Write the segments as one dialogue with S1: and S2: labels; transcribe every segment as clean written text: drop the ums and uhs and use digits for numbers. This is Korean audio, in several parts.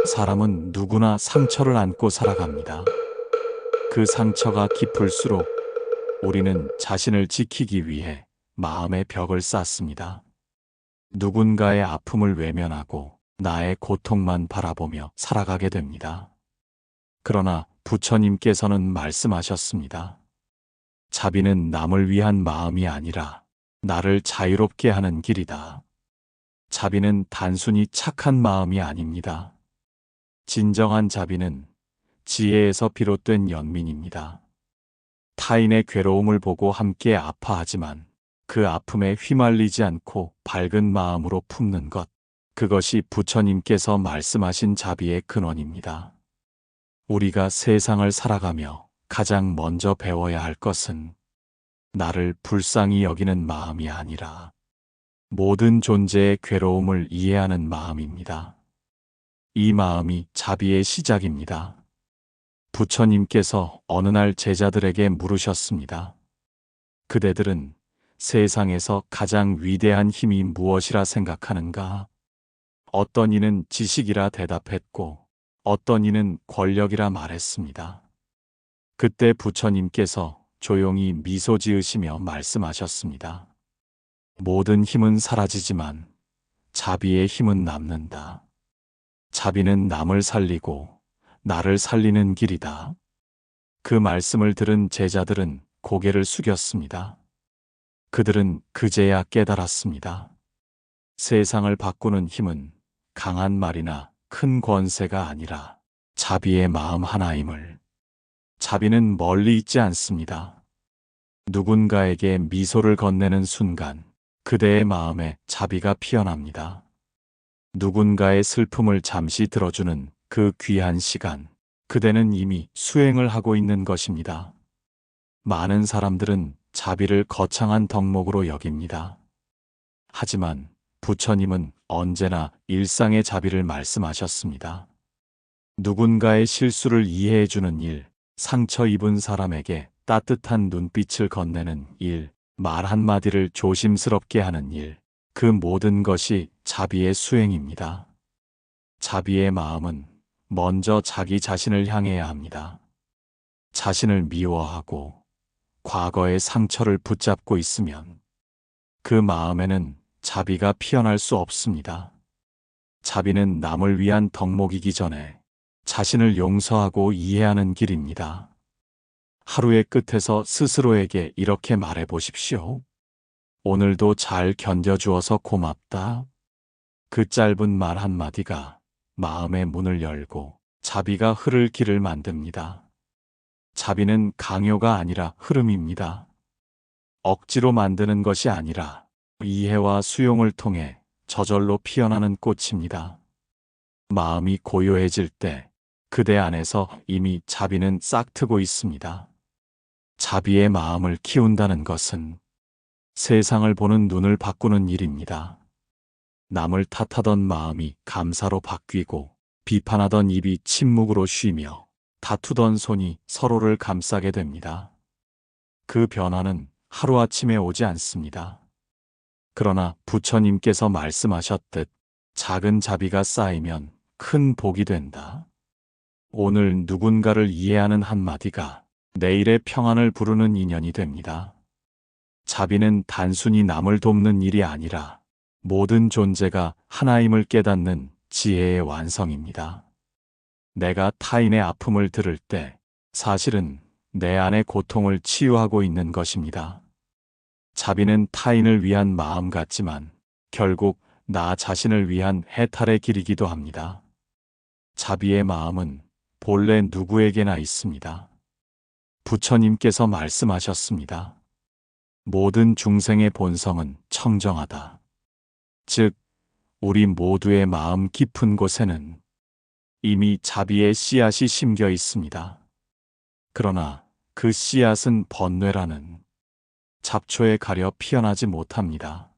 S1: 사람은 누구나 상처를 안고 살아갑니다. 그 상처가 깊을수록 우리는 자신을 지키기 위해 마음의 벽을 쌓습니다. 누군가의 아픔을 외면하고 나의 고통만 바라보며 살아가게 됩니다. 그러나 부처님께서는 말씀하셨습니다. 자비는 남을 위한 마음이 아니라 나를 자유롭게 하는 길이다. 자비는 단순히 착한 마음이 아닙니다. 진정한 자비는 지혜에서 비롯된 연민입니다. 타인의 괴로움을 보고 함께 아파하지만 그 아픔에 휘말리지 않고 밝은 마음으로 품는 것, 그것이 부처님께서 말씀하신 자비의 근원입니다. 우리가 세상을 살아가며 가장 먼저 배워야 할 것은 나를 불쌍히 여기는 마음이 아니라 모든 존재의 괴로움을 이해하는 마음입니다. 이 마음이 자비의 시작입니다. 부처님께서 어느 날 제자들에게 물으셨습니다. 그대들은 세상에서 가장 위대한 힘이 무엇이라 생각하는가? 어떤 이는 지식이라 대답했고 어떤 이는 권력이라 말했습니다. 그때 부처님께서 조용히 미소 지으시며 말씀하셨습니다. 모든 힘은 사라지지만 자비의 힘은 남는다. 자비는 남을 살리고 나를 살리는 길이다. 그 말씀을 들은 제자들은 고개를 숙였습니다. 그들은 그제야 깨달았습니다. 세상을 바꾸는 힘은 강한 말이나 큰 권세가 아니라 자비의 마음 하나임을. 자비는 멀리 있지 않습니다. 누군가에게 미소를 건네는 순간 그대의 마음에 자비가 피어납니다. 누군가의 슬픔을 잠시 들어주는 그 귀한 시간, 그대는 이미 수행을 하고 있는 것입니다. 많은 사람들은 자비를 거창한 덕목으로 여깁니다. 하지만 부처님은 언제나 일상의 자비를 말씀하셨습니다. 누군가의 실수를 이해해주는 일, 상처 입은 사람에게 따뜻한 눈빛을 건네는 일, 말 한마디를 조심스럽게 하는 일, 그 모든 것이 자비의 수행입니다. 자비의 마음은 먼저 자기 자신을 향해야 합니다. 자신을 미워하고 과거의 상처를 붙잡고 있으면 그 마음에는 자비가 피어날 수 없습니다. 자비는 남을 위한 덕목이기 전에 자신을 용서하고 이해하는 길입니다. 하루의 끝에서 스스로에게 이렇게 말해 보십시오. 오늘도 잘 견뎌주어서 고맙다. 그 짧은 말 한마디가 마음의 문을 열고 자비가 흐를 길을 만듭니다. 자비는 강요가 아니라 흐름입니다. 억지로 만드는 것이 아니라 이해와 수용을 통해 저절로 피어나는 꽃입니다. 마음이 고요해질 때 그대 안에서 이미 자비는 싹트고 있습니다. 자비의 마음을 키운다는 것은 세상을 보는 눈을 바꾸는 일입니다. 남을 탓하던 마음이 감사로 바뀌고 비판하던 입이 침묵으로 쉬며 다투던 손이 서로를 감싸게 됩니다. 그 변화는 하루아침에 오지 않습니다. 그러나 부처님께서 말씀하셨듯 작은 자비가 쌓이면 큰 복이 된다. 오늘 누군가를 이해하는 한마디가 내일의 평안을 부르는 인연이 됩니다. 자비는 단순히 남을 돕는 일이 아니라 모든 존재가 하나임을 깨닫는 지혜의 완성입니다. 내가 타인의 아픔을 들을 때 사실은 내 안의 고통을 치유하고 있는 것입니다. 자비는 타인을 위한 마음 같지만 결국 나 자신을 위한 해탈의 길이기도 합니다. 자비의 마음은 본래 누구에게나 있습니다. 부처님께서 말씀하셨습니다. 모든 중생의 본성은 청정하다. 즉, 우리 모두의 마음 깊은 곳에는 이미 자비의 씨앗이 심겨 있습니다. 그러나 그 씨앗은 번뇌라는 잡초에 가려 피어나지 못합니다.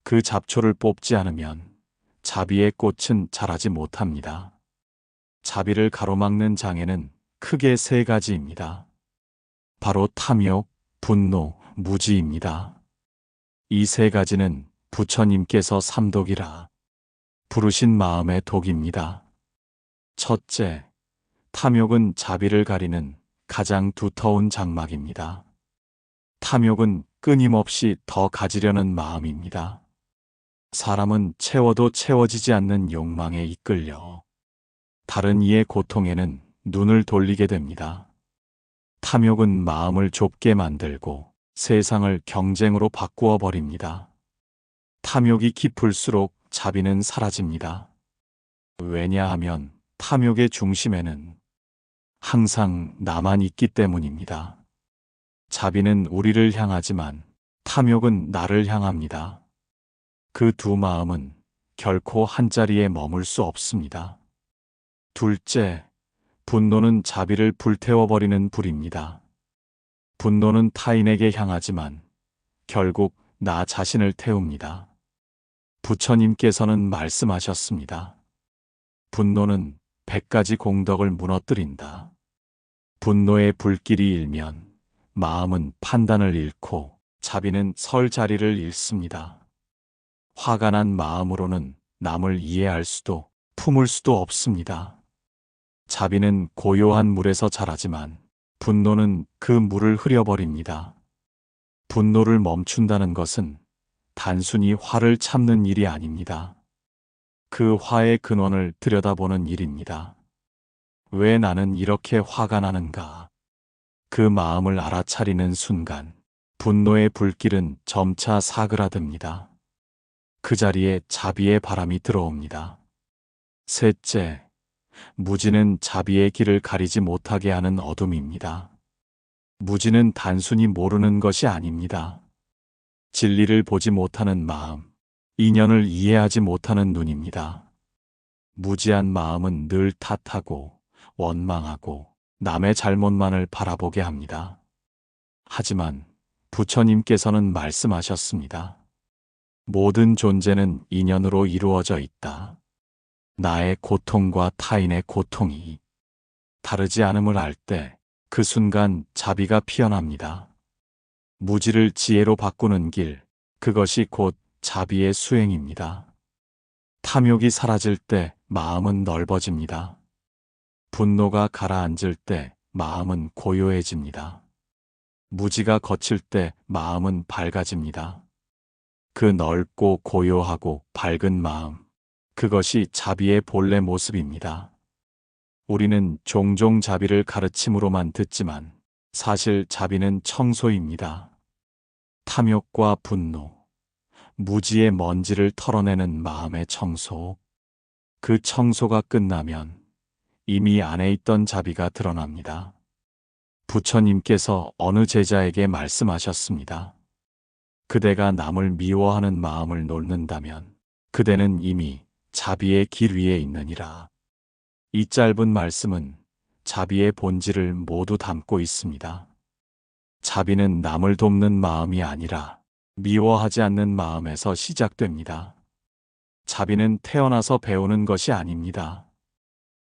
S1: 그 잡초를 뽑지 않으면 자비의 꽃은 자라지 못합니다. 자비를 가로막는 장애는 크게 세 가지입니다. 바로 탐욕, 분노, 무지입니다. 이 세 가지는 부처님께서 삼독이라 부르신 마음의 독입니다. 첫째, 탐욕은 자비를 가리는 가장 두터운 장막입니다. 탐욕은 끊임없이 더 가지려는 마음입니다. 사람은 채워도 채워지지 않는 욕망에 이끌려 다른 이의 고통에는 눈을 돌리게 됩니다. 탐욕은 마음을 좁게 만들고 세상을 경쟁으로 바꾸어 버립니다. 탐욕이 깊을수록 자비는 사라집니다. 왜냐하면 탐욕의 중심에는 항상 나만 있기 때문입니다. 자비는 우리를 향하지만 탐욕은 나를 향합니다. 그 두 마음은 결코 한자리에 머물 수 없습니다. 둘째, 분노는 자비를 불태워버리는 불입니다. 분노는 타인에게 향하지만 결국 나 자신을 태웁니다. 부처님께서는 말씀하셨습니다. 분노는 100가지 공덕을 무너뜨린다. 분노의 불길이 일면 마음은 판단을 잃고 자비는 설 자리를 잃습니다. 화가 난 마음으로는 남을 이해할 수도 품을 수도 없습니다. 자비는 고요한 물에서 자라지만 분노는 그 물을 흐려버립니다. 분노를 멈춘다는 것은 단순히 화를 참는 일이 아닙니다. 그 화의 근원을 들여다보는 일입니다. 왜 나는 이렇게 화가 나는가? 그 마음을 알아차리는 순간 분노의 불길은 점차 사그라듭니다. 그 자리에 자비의 바람이 들어옵니다. 셋째, 무지는 자비의 길을 가리지 못하게 하는 어둠입니다. 무지는 단순히 모르는 것이 아닙니다. 진리를 보지 못하는 마음, 인연을 이해하지 못하는 눈입니다. 무지한 마음은 늘 탓하고 원망하고 남의 잘못만을 바라보게 합니다. 하지만 부처님께서는 말씀하셨습니다. 모든 존재는 인연으로 이루어져 있다. 나의 고통과 타인의 고통이 다르지 않음을 알 때 그 순간 자비가 피어납니다. 무지를 지혜로 바꾸는 길, 그것이 곧 자비의 수행입니다. 탐욕이 사라질 때 마음은 넓어집니다. 분노가 가라앉을 때 마음은 고요해집니다. 무지가 거칠 때 마음은 밝아집니다. 그 넓고 고요하고 밝은 마음, 그것이 자비의 본래 모습입니다. 우리는 종종 자비를 가르침으로만 듣지만 사실 자비는 청소입니다. 탐욕과 분노, 무지의 먼지를 털어내는 마음의 청소. 그 청소가 끝나면 이미 안에 있던 자비가 드러납니다. 부처님께서 어느 제자에게 말씀하셨습니다. 그대가 남을 미워하는 마음을 놓는다면 그대는 이미 자비의 길 위에 있느니라. 이 짧은 말씀은 자비의 본질을 모두 담고 있습니다. 자비는 남을 돕는 마음이 아니라 미워하지 않는 마음에서 시작됩니다. 자비는 태어나서 배우는 것이 아닙니다.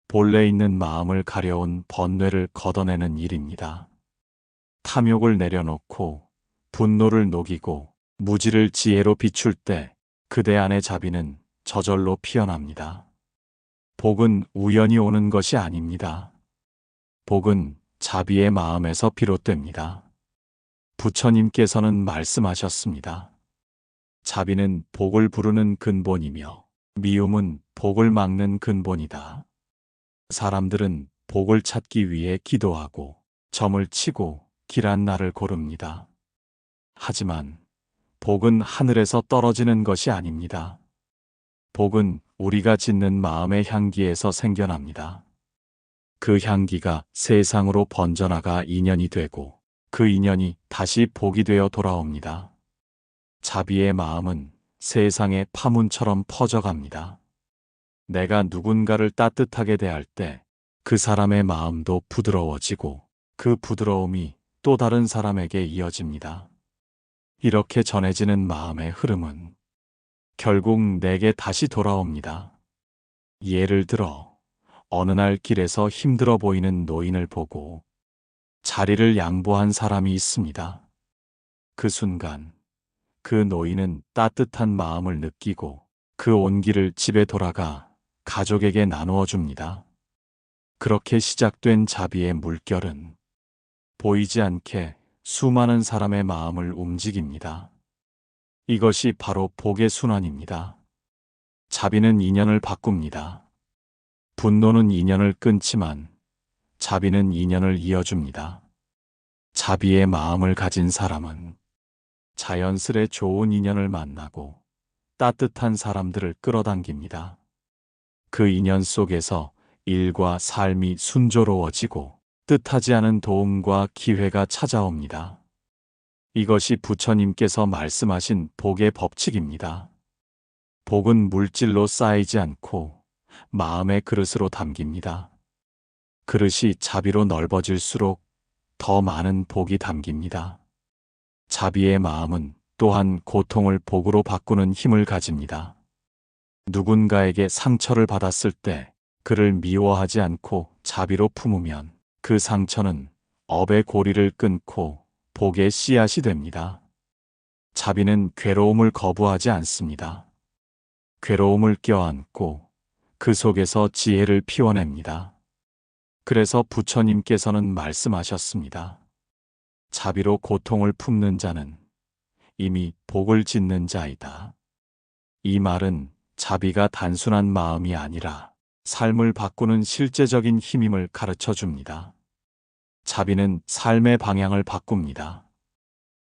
S1: 본래 있는 마음을 가려온 번뇌를 걷어내는 일입니다. 탐욕을 내려놓고 분노를 녹이고 무지를 지혜로 비출 때 그대 안의 자비는 저절로 피어납니다. 복은 우연히 오는 것이 아닙니다. 복은 자비의 마음에서 비롯됩니다. 부처님께서는 말씀하셨습니다. 자비는 복을 부르는 근본이며 미움은 복을 막는 근본이다. 사람들은 복을 찾기 위해 기도하고 점을 치고 길한 날을 고릅니다. 하지만 복은 하늘에서 떨어지는 것이 아닙니다. 복은 우리가 짓는 마음의 향기에서 생겨납니다. 그 향기가 세상으로 번져나가 인연이 되고 그 인연이 다시 복이 되어 돌아옵니다. 자비의 마음은 세상의 파문처럼 퍼져갑니다. 내가 누군가를 따뜻하게 대할 때 그 사람의 마음도 부드러워지고 그 부드러움이 또 다른 사람에게 이어집니다. 이렇게 전해지는 마음의 흐름은 결국 내게 다시 돌아옵니다. 예를 들어 어느 날 길에서 힘들어 보이는 노인을 보고 자리를 양보한 사람이 있습니다. 그 순간 그 노인은 따뜻한 마음을 느끼고 그 온기를 집에 돌아가 가족에게 나누어 줍니다. 그렇게 시작된 자비의 물결은 보이지 않게 수많은 사람의 마음을 움직입니다. 이것이 바로 복의 순환입니다. 자비는 인연을 바꿉니다. 분노는 인연을 끊지만 자비는 인연을 이어줍니다. 자비의 마음을 가진 사람은 자연스레 좋은 인연을 만나고 따뜻한 사람들을 끌어당깁니다. 그 인연 속에서 일과 삶이 순조로워지고 뜻하지 않은 도움과 기회가 찾아옵니다. 이것이 부처님께서 말씀하신 복의 법칙입니다. 복은 물질로 쌓이지 않고 마음의 그릇으로 담깁니다. 그릇이 자비로 넓어질수록 더 많은 복이 담깁니다. 자비의 마음은 또한 고통을 복으로 바꾸는 힘을 가집니다. 누군가에게 상처를 받았을 때 그를 미워하지 않고 자비로 품으면 그 상처는 업의 고리를 끊고 복의 씨앗이 됩니다. 자비는 괴로움을 거부하지 않습니다. 괴로움을 껴안고 그 속에서 지혜를 피워냅니다. 그래서 부처님께서는 말씀하셨습니다. 자비로 고통을 품는 자는 이미 복을 짓는 자이다. 이 말은 자비가 단순한 마음이 아니라 삶을 바꾸는 실제적인 힘임을 가르쳐 줍니다. 자비는 삶의 방향을 바꿉니다.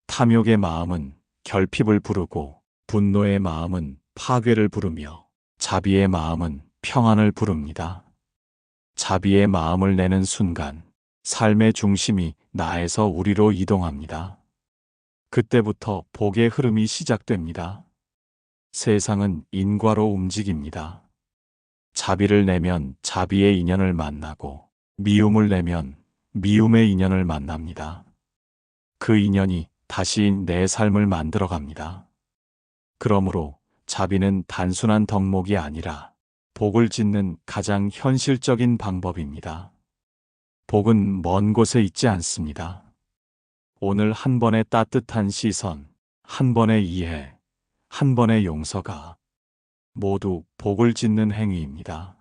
S1: 탐욕의 마음은 결핍을 부르고 분노의 마음은 파괴를 부르며 자비의 마음은 평안을 부릅니다. 자비의 마음을 내는 순간 삶의 중심이 나에서 우리로 이동합니다. 그때부터 복의 흐름이 시작됩니다. 세상은 인과로 움직입니다. 자비를 내면 자비의 인연을 만나고 미움을 내면 미움의 인연을 만납니다. 그 인연이 다시 내 삶을 만들어갑니다. 그러므로 자비는 단순한 덕목이 아니라 복을 짓는 가장 현실적인 방법입니다. 복은 먼 곳에 있지 않습니다. 오늘 한 번의 따뜻한 시선, 한 번의 이해, 한 번의 용서가 모두 복을 짓는 행위입니다.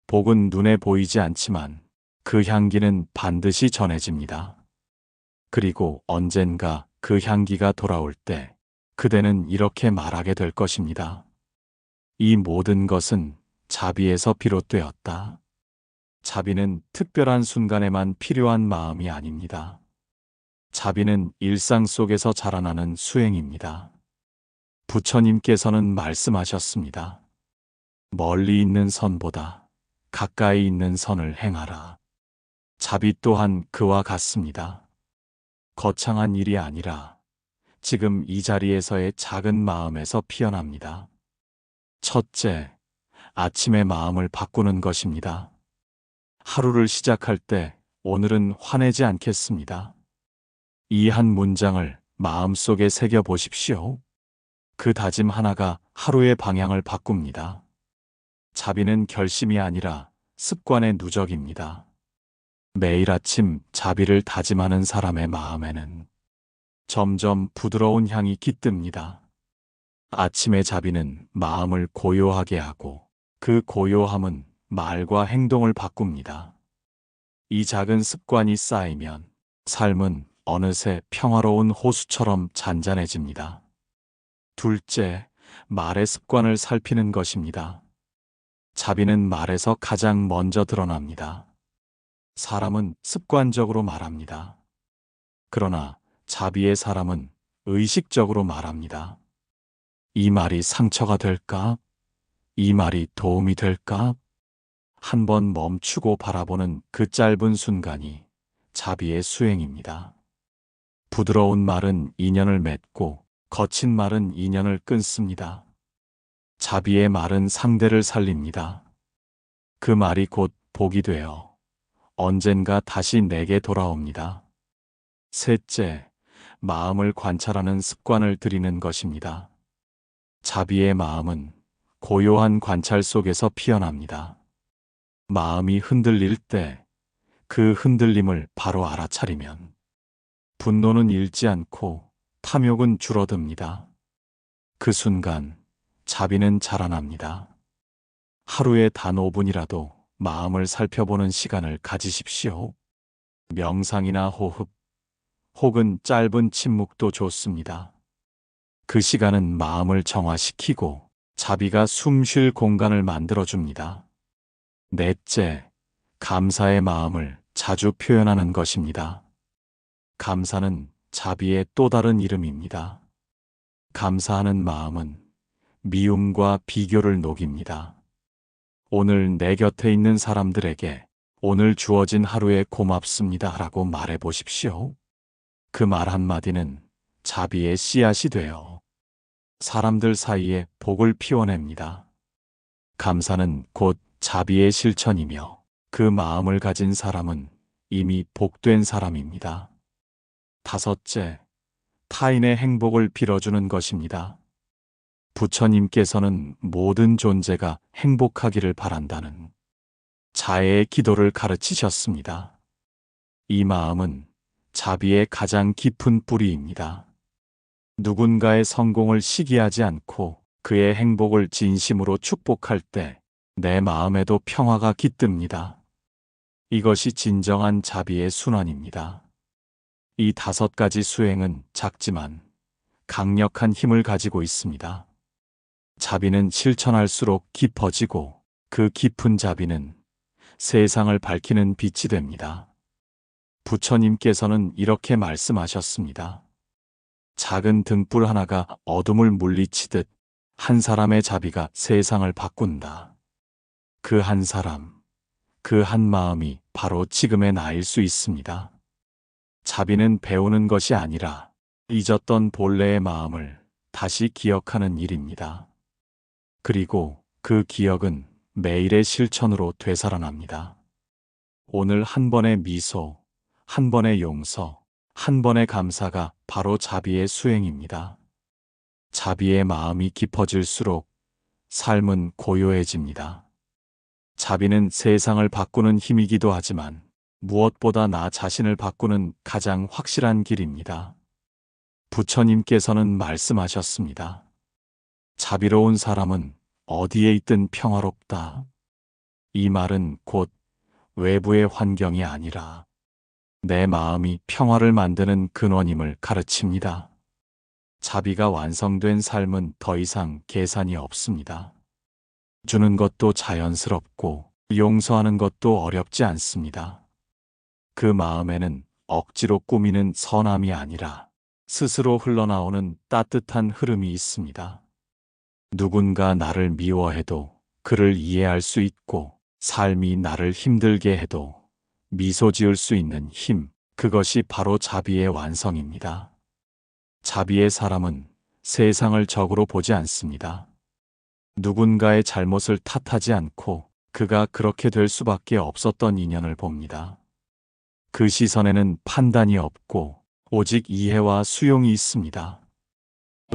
S1: 복은 눈에 보이지 않지만 그 향기는 반드시 전해집니다. 그리고 언젠가 그 향기가 돌아올 때 그대는 이렇게 말하게 될 것입니다. 이 모든 것은 자비에서 비롯되었다. 자비는 특별한 순간에만 필요한 마음이 아닙니다. 자비는 일상 속에서 자라나는 수행입니다. 부처님께서는 말씀하셨습니다. 멀리 있는 선보다 가까이 있는 선을 행하라. 자비 또한 그와 같습니다. 거창한 일이 아니라 지금 이 자리에서의 작은 마음에서 피어납니다. 첫째, 아침의 마음을 바꾸는 것입니다. 하루를 시작할 때 오늘은 화내지 않겠습니다. 이 한 문장을 마음속에 새겨 보십시오. 그 다짐 하나가 하루의 방향을 바꿉니다. 자비는 결심이 아니라 습관의 누적입니다. 매일 아침 자비를 다짐하는 사람의 마음에는 점점 부드러운 향이 깃듭니다. 아침의 자비는 마음을 고요하게 하고 그 고요함은 말과 행동을 바꿉니다. 이 작은 습관이 쌓이면 삶은 어느새 평화로운 호수처럼 잔잔해집니다. 둘째, 말의 습관을 살피는 것입니다. 자비는 말에서 가장 먼저 드러납니다. 사람은 습관적으로 말합니다. 그러나 자비의 사람은 의식적으로 말합니다. 이 말이 상처가 될까? 이 말이 도움이 될까? 한 번 멈추고 바라보는 그 짧은 순간이 자비의 수행입니다. 부드러운 말은 인연을 맺고 거친 말은 인연을 끊습니다. 자비의 말은 상대를 살립니다. 그 말이 곧 복이 되어 언젠가 다시 내게 돌아옵니다. 셋째, 마음을 관찰하는 습관을 들이는 것입니다. 자비의 마음은 고요한 관찰 속에서 피어납니다. 마음이 흔들릴 때 그 흔들림을 바로 알아차리면 분노는 잃지 않고 탐욕은 줄어듭니다. 그 순간 자비는 자라납니다. 하루에 단 5분이라도 마음을 살펴보는 시간을 가지십시오. 명상이나 호흡, 혹은 짧은 침묵도 좋습니다. 그 시간은 마음을 정화시키고 자비가 숨 쉴 공간을 만들어줍니다. 넷째, 감사의 마음을 자주 표현하는 것입니다. 감사는 자비의 또 다른 이름입니다. 감사하는 마음은 미움과 비교를 녹입니다. 오늘 내 곁에 있는 사람들에게 오늘 주어진 하루에 고맙습니다 라고 말해 보십시오. 그 말 한마디는 자비의 씨앗이 되어 사람들 사이에 복을 피워냅니다. 감사는 곧 자비의 실천이며 그 마음을 가진 사람은 이미 복된 사람입니다. 다섯째, 타인의 행복을 빌어주는 것입니다. 부처님께서는 모든 존재가 행복하기를 바란다는 자애의 기도를 가르치셨습니다. 이 마음은 자비의 가장 깊은 뿌리입니다. 누군가의 성공을 시기하지 않고 그의 행복을 진심으로 축복할 때 내 마음에도 평화가 깃듭니다. 이것이 진정한 자비의 순환입니다. 이 5가지 수행은 작지만 강력한 힘을 가지고 있습니다. 자비는 실천할수록 깊어지고 그 깊은 자비는 세상을 밝히는 빛이 됩니다. 부처님께서는 이렇게 말씀하셨습니다. 작은 등불 하나가 어둠을 물리치듯 한 사람의 자비가 세상을 바꾼다. 그 한 사람, 그 한 마음이 바로 지금의 나일 수 있습니다. 자비는 배우는 것이 아니라 잊었던 본래의 마음을 다시 기억하는 일입니다. 그리고 그 기억은 매일의 실천으로 되살아납니다. 오늘 한 번의 미소, 한 번의 용서, 한 번의 감사가 바로 자비의 수행입니다. 자비의 마음이 깊어질수록 삶은 고요해집니다. 자비는 세상을 바꾸는 힘이기도 하지만 무엇보다 나 자신을 바꾸는 가장 확실한 길입니다. 부처님께서는 말씀하셨습니다. 자비로운 사람은 어디에 있든 평화롭다. 이 말은 곧 외부의 환경이 아니라 내 마음이 평화를 만드는 근원임을 가르칩니다. 자비가 완성된 삶은 더 이상 계산이 없습니다. 주는 것도 자연스럽고 용서하는 것도 어렵지 않습니다. 그 마음에는 억지로 꾸미는 선함이 아니라 스스로 흘러나오는 따뜻한 흐름이 있습니다. 누군가 나를 미워해도 그를 이해할 수 있고 삶이 나를 힘들게 해도 미소 지을 수 있는 힘, 그것이 바로 자비의 완성입니다. 자비의 사람은 세상을 적으로 보지 않습니다. 누군가의 잘못을 탓하지 않고 그가 그렇게 될 수밖에 없었던 인연을 봅니다. 그 시선에는 판단이 없고 오직 이해와 수용이 있습니다.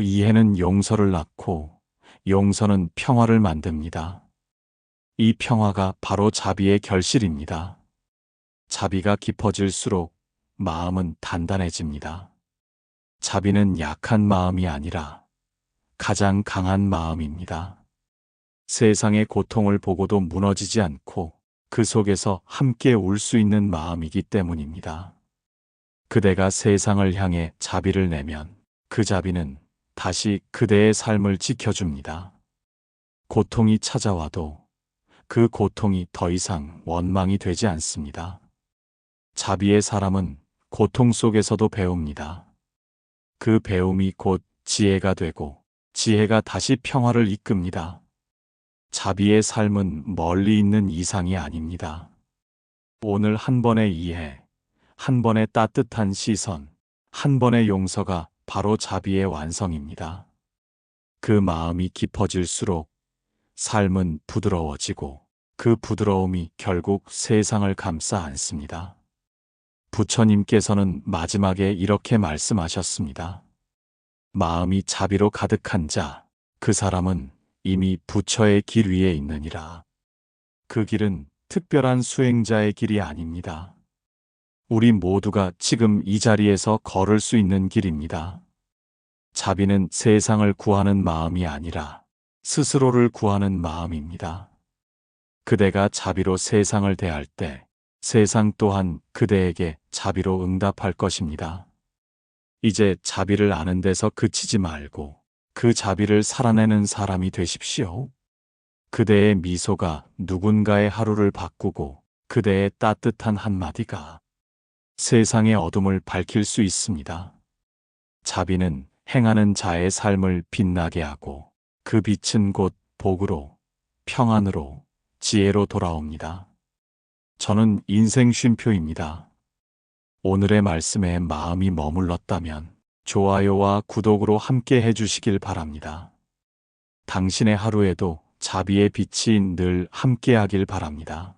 S1: 이해는 용서를 낳고 용서는 평화를 만듭니다. 이 평화가 바로 자비의 결실입니다. 자비가 깊어질수록 마음은 단단해집니다. 자비는 약한 마음이 아니라 가장 강한 마음입니다. 세상의 고통을 보고도 무너지지 않고 그 속에서 함께 울 수 있는 마음이기 때문입니다. 그대가 세상을 향해 자비를 내면 그 자비는 다시 그대의 삶을 지켜줍니다. 고통이 찾아와도 그 고통이 더 이상 원망이 되지 않습니다. 자비의 사람은 고통 속에서도 배웁니다. 그 배움이 곧 지혜가 되고 지혜가 다시 평화를 이끕니다. 자비의 삶은 멀리 있는 이상이 아닙니다. 오늘 한 번의 이해, 한 번의 따뜻한 시선, 한 번의 용서가 바로 자비의 완성입니다. 그 마음이 깊어질수록 삶은 부드러워지고 그 부드러움이 결국 세상을 감싸 안습니다. 부처님께서는 마지막에 이렇게 말씀하셨습니다. 마음이 자비로 가득한 자, 그 사람은 이미 부처의 길 위에 있느니라. 그 길은 특별한 수행자의 길이 아닙니다. 우리 모두가 지금 이 자리에서 걸을 수 있는 길입니다. 자비는 세상을 구하는 마음이 아니라 스스로를 구하는 마음입니다. 그대가 자비로 세상을 대할 때 세상 또한 그대에게 자비로 응답할 것입니다. 이제 자비를 아는 데서 그치지 말고 그 자비를 살아내는 사람이 되십시오. 그대의 미소가 누군가의 하루를 바꾸고 그대의 따뜻한 한마디가 세상의 어둠을 밝힐 수 있습니다. 자비는 행하는 자의 삶을 빛나게 하고 그 빛은 곧 복으로, 평안으로, 지혜로 돌아옵니다. 저는 인생 쉼표입니다. 오늘의 말씀에 마음이 머물렀다면 좋아요와 구독으로 함께 해주시길 바랍니다. 당신의 하루에도 자비의 빛이 늘 함께하길 바랍니다.